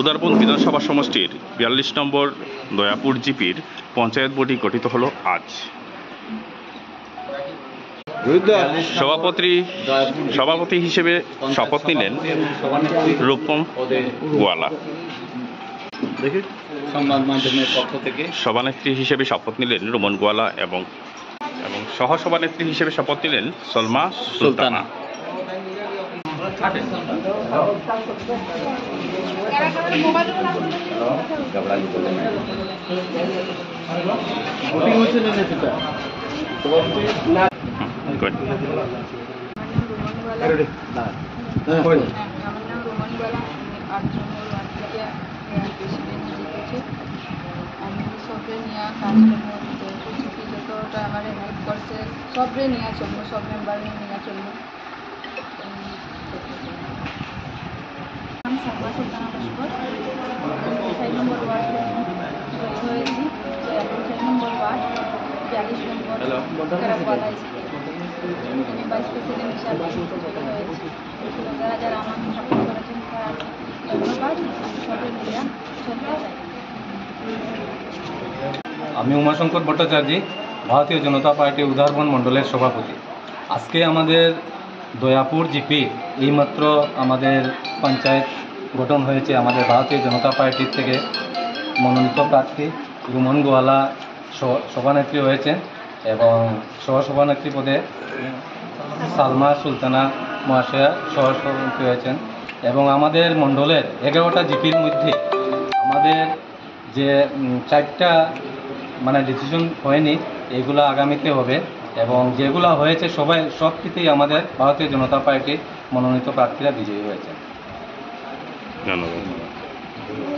উদারবন বিধানসভা সমষ্টির ৪২ নম্বর দয়াপুর জিপির পঞ্চায়েত বডি গঠিত হলো আজ। সভাপতি হিসেবে শপথ নিলেন রূপম গোয়ালা। সংবাদ মাধ্যমের পক্ষ থেকে সভানেত্রী হিসেবে শপথ নিলেন রুমন গোয়ালা এবং সহসভানেত্রী হিসেবে শপথ নিলেন সলমা সুলতানা। আমি সবরে নিয়ে কাজ করবো, যতটা আমার হেল্প করছে সবরে নিয়ে চলবো, সব মেম্বার নিয়ে চলবো। আমি সালমা সুলতানা লস্কর 6 নম্বর ওয়ার্ড হয়েছি, 6 নম্বর ওয়ার্ড ৪২ নম্বর কেরাকওয়ালা স্কুল। আমি ভাইস প্রেসিডেন্ট হিসাবে হয়েছি। যারা যারা আমাকে সাপোর্ট করেছেন তার ধন্যবাদ। সবরে নিয়ে চলতে চাই। আমি উমাশঙ্কর ভট্টাচার্য, ভারতীয় জনতা পার্টি উদারবন মণ্ডলের সভাপতি। আজকে আমাদের দয়াপুর জিপি এইমাত্র আমাদের পঞ্চায়েত গঠন হয়েছে। আমাদের ভারতীয় জনতা পার্টির থেকে মনোনীত প্রার্থী রুমন গোয়ালা সভানেত্রী হয়েছেন এবং সহসভানেত্রী পদে সালমা সুলতানা মহাশয়া সহসভানেত্রী হয়েছেন। এবং আমাদের মণ্ডলের 11টা জিপির মধ্যে আমাদের যে 4টা ডিসিশন হয়নি, এগুলো আগামীতে হবে এবং যেগুলো হয়েছে সবকিছুই আমাদের ভারতীয় জনতা পার্টির মনোনীত প্রার্থীরা বিজয়ী হয়েছে। ধন্যবাদ।